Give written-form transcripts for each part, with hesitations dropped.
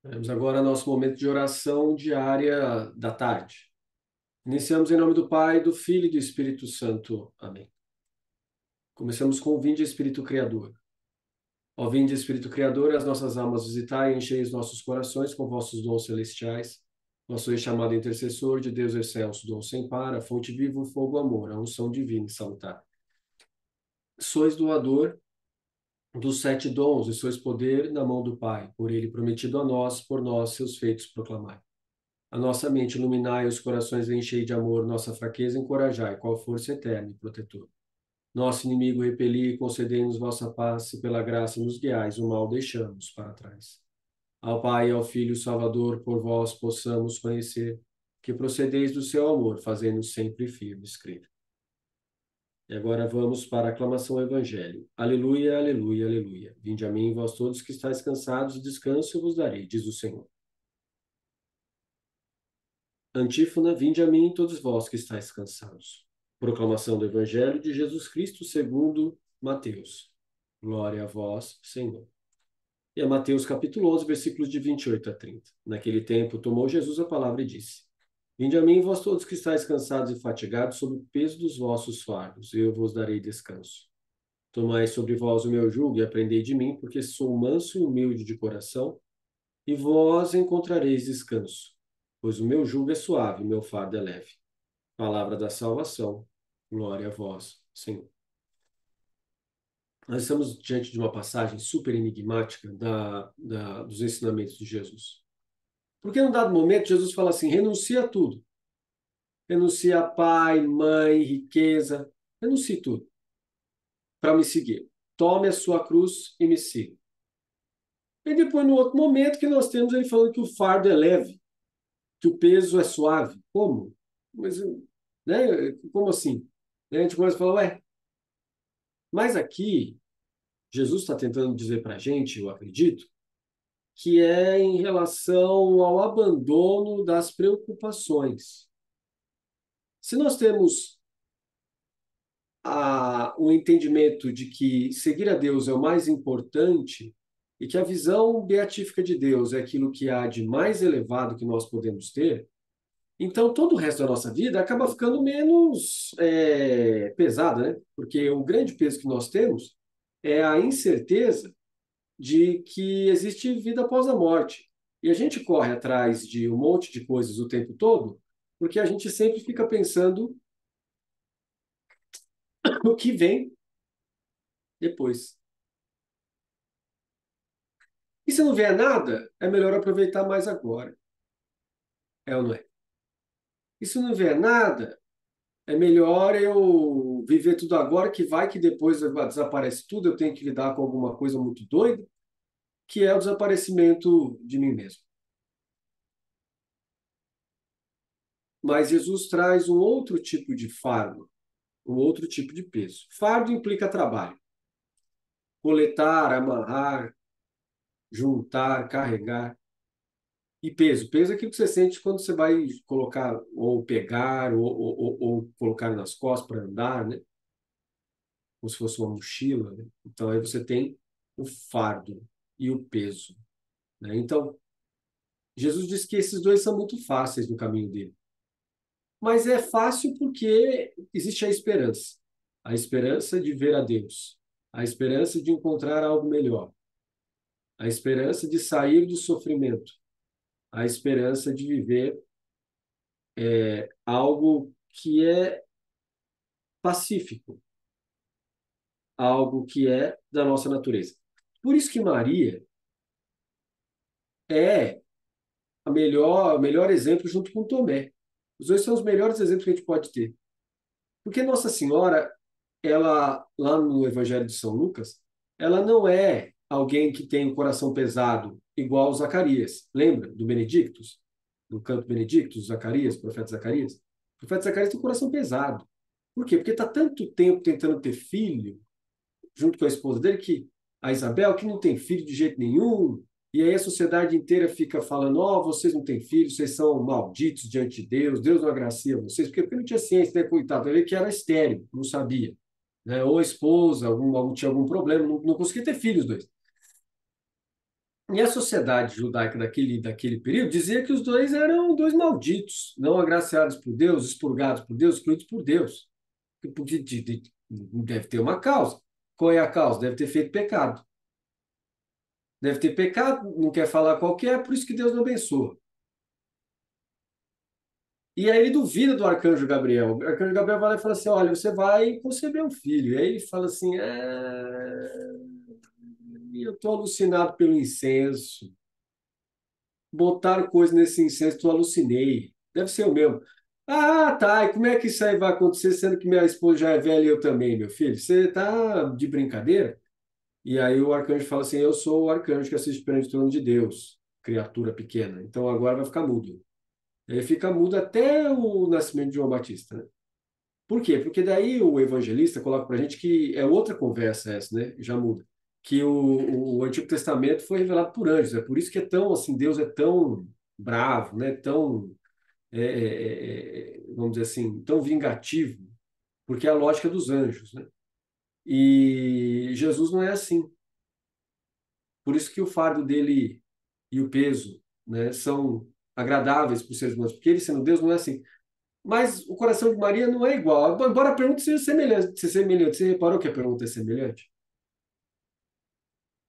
Temos agora nosso momento de oração diária da tarde. Iniciamos em nome do Pai, do Filho e do Espírito Santo. Amém. Começamos com o Vinde Espírito Criador. Ó Vinde Espírito Criador, as nossas almas visitai e enchei os nossos corações com vossos dons celestiais. Nosso ex-chamado intercessor de Deus excelso, dom sem par, a fonte viva, o fogo, amor, a unção divina e salutar. Sois doador dos 7 dons e sois poder na mão do Pai, por ele prometido a nós, por nós seus feitos proclamai. A nossa mente iluminai, os corações enchei de amor, nossa fraqueza encorajai, qual força eterna e protetor. Nosso inimigo repeli e concedei-nos vossa paz, e pela graça nos guiais, o mal deixamos para trás. Ao Pai e ao Filho Salvador, por vós possamos conhecer, que procedeis do seu amor, fazendo-nos sempre firmes crer. E agora vamos para a aclamação ao Evangelho. Aleluia, aleluia, aleluia. Vinde a mim, vós todos que estáis cansados, descanso eu vos darei, diz o Senhor. Antífona, vinde a mim, todos vós que estáis cansados. Proclamação do Evangelho de Jesus Cristo segundo Mateus. Glória a vós, Senhor. E é Mateus capítulo 11, versículos de 28 a 30. Naquele tempo, tomou Jesus a palavra e disse: Vinde a mim, vós todos que estáis cansados e fatigados, sob o peso dos vossos fardos, e eu vos darei descanso. Tomai sobre vós o meu jugo e aprendei de mim, porque sou manso e humilde de coração, e vós encontrareis descanso, pois o meu jugo é suave, o meu fardo é leve. Palavra da salvação. Glória a vós, Senhor. Nós estamos diante de uma passagem super enigmática dos ensinamentos de Jesus. Porque num dado momento Jesus fala assim, renuncia a tudo. Renuncia a pai, mãe, riqueza, renuncie tudo para me seguir. Tome a sua cruz e me siga. E depois, no outro momento, que nós temos ele falando que o fardo é leve, que o peso é suave. Como? Mas, né? Como assim? A gente começa a falar, ué, mas aqui Jesus está tentando dizer para a gente, eu acredito, que é em relação ao abandono das preocupações. Se nós temos o entendimento de que seguir a Deus é o mais importante e que a visão beatífica de Deus é aquilo que há de mais elevado que nós podemos ter, então todo o resto da nossa vida acaba ficando menos pesado, né? Porque o grande peso que nós temos é a incerteza de que existe vida após a morte. E a gente corre atrás de um monte de coisas o tempo todo, porque a gente sempre fica pensando no que vem depois. E se não vier nada, é melhor aproveitar mais agora. É ou não é? E se não vier nada, é melhor eu viver tudo agora, que vai que depois desaparece tudo, eu tenho que lidar com alguma coisa muito doida, que é o desaparecimento de mim mesmo. Mas Jesus traz um outro tipo de fardo, um outro tipo de peso. Fardo implica trabalho. Coletar, amarrar, juntar, carregar. E peso. Peso é aquilo que você sente quando você vai colocar, ou pegar, ou colocar nas costas para andar, né? Como se fosse uma mochila, né? Então, aí você tem o fardo e o peso, né? Então, Jesus diz que esses dois são muito fáceis no caminho dele. Mas é fácil porque existe a esperança. A esperança de ver a Deus. A esperança de encontrar algo melhor. A esperança de sair do sofrimento. A esperança de viver algo que é pacífico, algo que é da nossa natureza. Por isso que Maria é o melhor exemplo junto com Tomé. Os dois são os melhores exemplos que a gente pode ter. Porque Nossa Senhora, ela, lá no Evangelho de São Lucas, ela não é alguém que tem um coração pesado, igual Zacarias. Lembra do Benedictus? Do canto Benedictus, Zacarias, profeta Zacarias? O profeta Zacarias tem um coração pesado. Por quê? Porque está tanto tempo tentando ter filho, junto com a esposa dele, que a Isabel, que não tem filho de jeito nenhum, e aí a sociedade inteira fica falando, ó, vocês não têm filho, vocês são malditos diante de Deus, Deus não agracia vocês, porque não tinha ciência, né, coitado, ele que era estéril, não sabia, né, ou a esposa, tinha algum problema, não conseguia ter filhos dois. E a sociedade judaica daquele período dizia que os dois eram dois malditos, não agraciados por Deus, expurgados por Deus, excluídos por Deus. Porque deve ter uma causa. Qual é a causa? Deve ter feito pecado. Deve ter pecado, não quer falar qual que é, por isso que Deus não abençoa. E aí ele duvida do arcanjo Gabriel. O arcanjo Gabriel vai lá e fala assim: olha, você vai conceber um filho. E aí ele fala assim: eu estou alucinado pelo incenso. Botaram coisa nesse incenso, eu alucinei. Deve ser o mesmo. Ah, tá. E como é que isso aí vai acontecer, sendo que minha esposa já é velha e eu também, meu filho? Você tá de brincadeira? E aí o arcanjo fala assim: eu sou o arcanjo que assiste perante o trono de Deus, criatura pequena. Então agora vai ficar mudo. Ele fica mudo até o nascimento de João Batista, né? Por quê? Porque daí o evangelista coloca para a gente que é outra conversa essa, né? Já muda. Que o Antigo Testamento foi revelado por anjos. É por isso que é tão, assim, Deus é tão bravo, né? Tão, vamos dizer assim, tão vingativo, porque é a lógica dos anjos, né? E Jesus não é assim. Por isso que o fardo dele e o peso, né, são agradáveis para os seres humanos, porque ele, sendo Deus, não é assim. Mas o coração de Maria não é igual. Embora a pergunta seja semelhante. Você reparou que a pergunta é semelhante?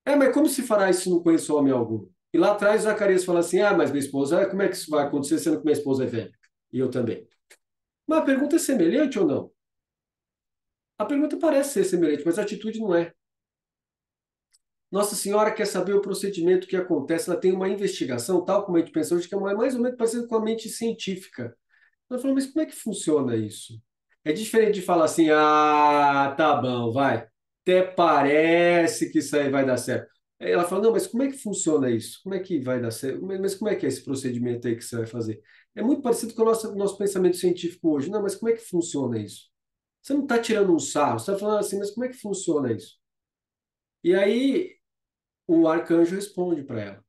Mas como se fará isso se não conheço homem algum? E lá atrás Zacarias fala assim: mas minha esposa, como é que isso vai acontecer sendo que minha esposa é velha? E eu também. Mas a pergunta é semelhante ou não? A pergunta parece ser semelhante, mas a atitude não é. Nossa Senhora quer saber o procedimento que acontece. Ela tem uma investigação, tal como a gente pensou, que é mais ou menos parecida com a mente científica. Ela falou, mas como é que funciona isso? É diferente de falar assim, tá bom, vai. Até parece que isso aí vai dar certo. Aí ela fala, não, mas como é que funciona isso? Como é que vai dar certo? Mas como é que é esse procedimento aí que você vai fazer? É muito parecido com o nosso pensamento científico hoje. Não, mas como é que funciona isso? Você não está tirando um sarro, você está falando assim, mas como é que funciona isso? E aí o arcanjo responde para ela: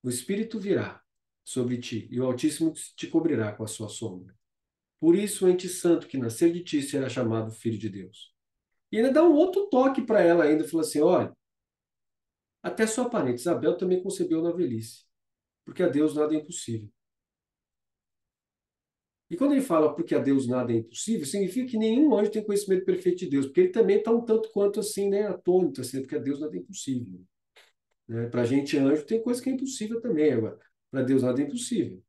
o Espírito virá sobre ti, e o Altíssimo te cobrirá com a sua sombra. Por isso, o ente santo que nascer de ti será chamado Filho de Deus. E ainda dá um outro toque para ela ainda, fala assim, olha, até sua parente Isabel também concebeu na velhice, porque a Deus nada é impossível. E quando ele fala porque a Deus nada é impossível, significa que nenhum anjo tem conhecimento perfeito de Deus, porque ele também está um tanto quanto assim, né, atônito, assim, porque a Deus nada é impossível. Né? Para a gente, anjo, tem coisa que é impossível também, agora, para Deus nada é impossível.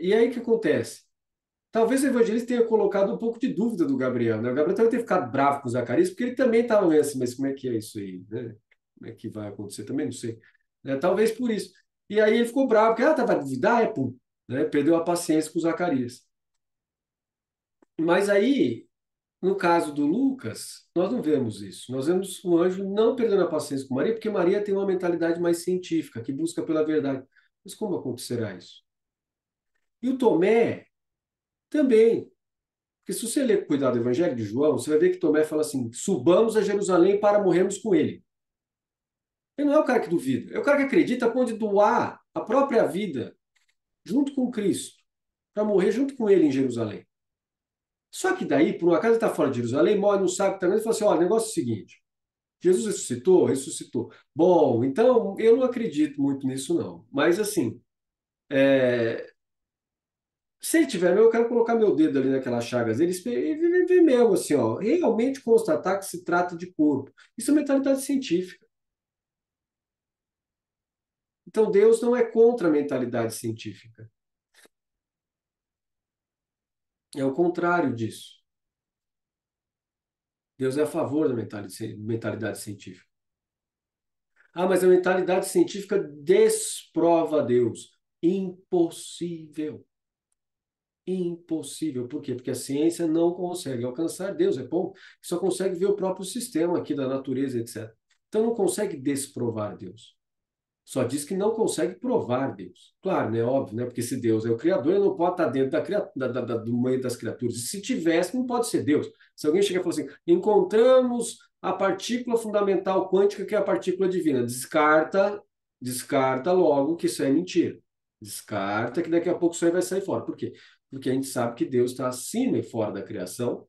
E aí o que acontece? Talvez o evangelista tenha colocado um pouco de dúvida do Gabriel, né? O Gabriel deve ter ficado bravo com o Zacarias, porque ele também estava meio assim, mas como é que é isso aí, né? Como é que vai acontecer? Também não sei. Talvez por isso. E aí ele ficou bravo, porque ela estava a duvidar, pum, né? Perdeu a paciência com o Zacarias. Mas aí, no caso do Lucas, nós não vemos isso. Nós vemos o anjo não perdendo a paciência com Maria, porque Maria tem uma mentalidade mais científica, que busca pela verdade. Mas como acontecerá isso? E o Tomé também. Porque se você ler com cuidado o Evangelho de João, você vai ver que Tomé fala assim: subamos a Jerusalém para morrermos com ele. Ele não é o cara que duvida, é o cara que acredita a ponto de doar a própria vida junto com Cristo, para morrer junto com ele em Jerusalém. Só que daí, por um acaso, ele está fora de Jerusalém, morre, não sabe também, ele fala assim: olha, o negócio é o seguinte: Jesus ressuscitou? Ressuscitou. Bom, então eu não acredito muito nisso, não. Mas assim, se ele tiver, eu quero colocar meu dedo ali naquelas chagas dele e ver mesmo assim, ó, realmente constatar que se trata de corpo. Isso é mentalidade científica. Então Deus não é contra a mentalidade científica. É o contrário disso. Deus é a favor da mentalidade científica. Mas a mentalidade científica desprova Deus. Impossível. Impossível. Por quê? Porque a ciência não consegue alcançar Deus. É bom, só consegue ver o próprio sistema aqui da natureza, etc. Então não consegue desprovar Deus. Só diz que não consegue provar Deus. Claro, né? Óbvio, né? Porque se Deus é o Criador, ele não pode estar dentro do meio das criaturas. E se tivesse, não pode ser Deus. Se alguém chega e fala assim, encontramos a partícula fundamental quântica, que é a partícula divina. Descarta logo que isso é mentira. Descarta que daqui a pouco isso aí vai sair fora. Por quê? Porque a gente sabe que Deus está acima e fora da criação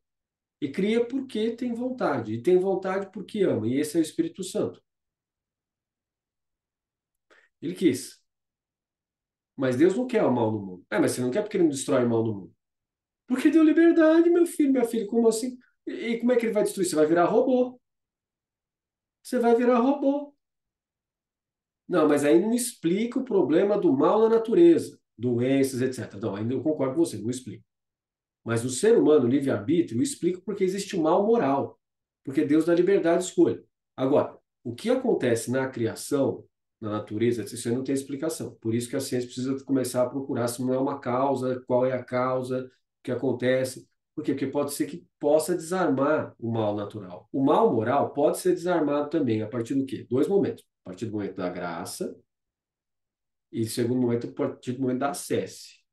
e cria porque tem vontade. E tem vontade porque ama. E esse é o Espírito Santo. Ele quis. Mas Deus não quer o mal no mundo. Mas você não quer porque ele não destrói o mal no mundo. Porque deu liberdade, meu filho, minha filha. Como assim? E como é que ele vai destruir? Você vai virar robô. Você vai virar robô. Não, mas aí não explica o problema do mal na natureza, doenças, etc. Não, ainda eu concordo com você, não explica. Mas o ser humano, o livre-arbítrio, eu explico porque existe o mal moral. Porque Deus dá liberdade de escolha. Agora, o que acontece na criação, na natureza, isso aí não tem explicação. Por isso que a ciência precisa começar a procurar se não é uma causa, qual é a causa, o que acontece. Por quê? Porque pode ser que possa desarmar o mal natural. O mal moral pode ser desarmado também, a partir do quê? Dois momentos. A partir do momento da graça e, segundo momento, a partir do momento da acesse.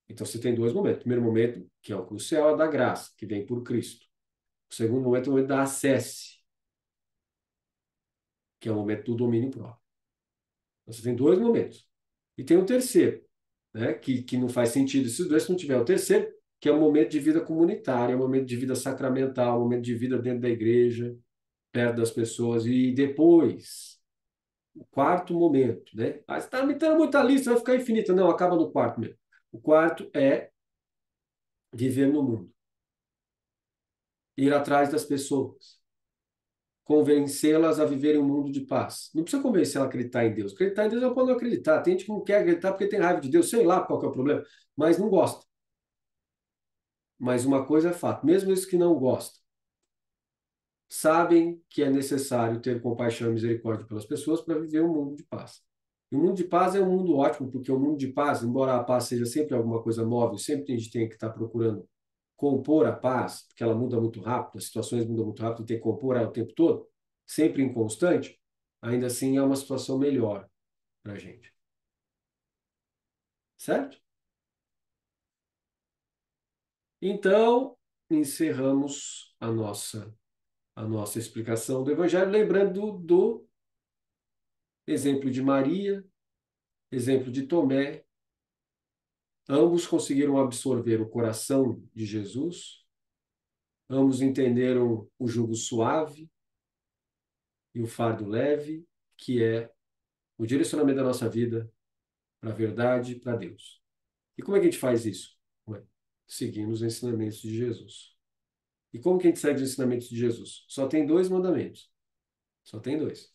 Então, você tem dois momentos. O primeiro momento, que é o crucial, é da graça, que vem por Cristo. O segundo momento é o momento da acesse, que é o momento do domínio próprio. Então, você tem dois momentos. E tem o terceiro, né, que não faz sentido esses dois se não tiver o terceiro, que é o momento de vida comunitária, o momento de vida sacramental, o momento de vida dentro da igreja, perto das pessoas. E depois, o quarto momento, né? Ah, você está me dando muita lista, vai ficar infinita. Não, acaba no quarto mesmo. O quarto é viver no mundo, ir atrás das pessoas, convencê-las a viverem um mundo de paz. Não precisa convencê-la a acreditar em Deus. Acreditar em Deus ela pode não acreditar. Tem gente que não quer acreditar porque tem raiva de Deus, sei lá qual que é o problema, mas não gosta. Mas uma coisa é fato, mesmo os que não gostam, sabem que é necessário ter compaixão e misericórdia pelas pessoas para viver um mundo de paz. E o mundo de paz é um mundo ótimo, porque o mundo de paz, embora a paz seja sempre alguma coisa móvel, sempre a gente tem que estar procurando compor a paz, porque ela muda muito rápido, as situações mudam muito rápido, e tem que compor ela o tempo todo, sempre inconstante, ainda assim é uma situação melhor para a gente. Certo? Então, encerramos a nossa explicação do Evangelho, lembrando do exemplo de Maria, exemplo de Tomé. Ambos conseguiram absorver o coração de Jesus, ambos entenderam o jugo suave e o fardo leve, que é o direcionamento da nossa vida para a verdade, para Deus. E como é que a gente faz isso? Ué, seguindo os ensinamentos de Jesus. E como que a gente segue os ensinamentos de Jesus? Só tem dois mandamentos. Só tem dois.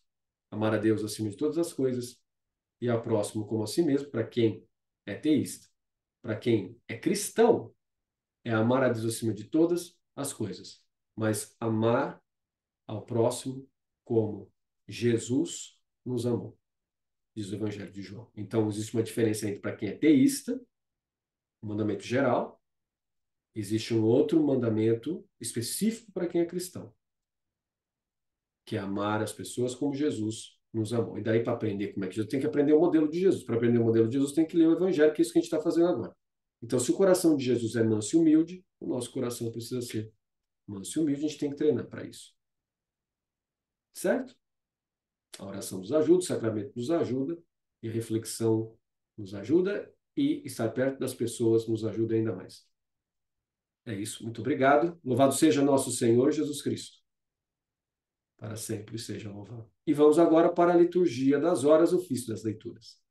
Amar a Deus acima de todas as coisas e ao próximo como a si mesmo, para quem é teísta. Para quem é cristão, é amar a Deus acima de todas as coisas. Mas amar ao próximo como Jesus nos amou, diz o Evangelho de João. Então, existe uma diferença entre para quem é teísta, o mandamento geral, existe um outro mandamento específico para quem é cristão, que é amar as pessoas como Jesus nos amou. E daí, para aprender como é que Jesus, tem que aprender o modelo de Jesus. Para aprender o modelo de Jesus, tem que ler o Evangelho, que é isso que a gente está fazendo agora. Então, se o coração de Jesus é manso e humilde, o nosso coração precisa ser manso e humilde, a gente tem que treinar para isso. Certo? A oração nos ajuda, o sacramento nos ajuda, e a reflexão nos ajuda, e estar perto das pessoas nos ajuda ainda mais. É isso, muito obrigado. Louvado seja nosso Senhor Jesus Cristo. Para sempre seja louvado. E vamos agora para a liturgia das horas, ofício das leituras.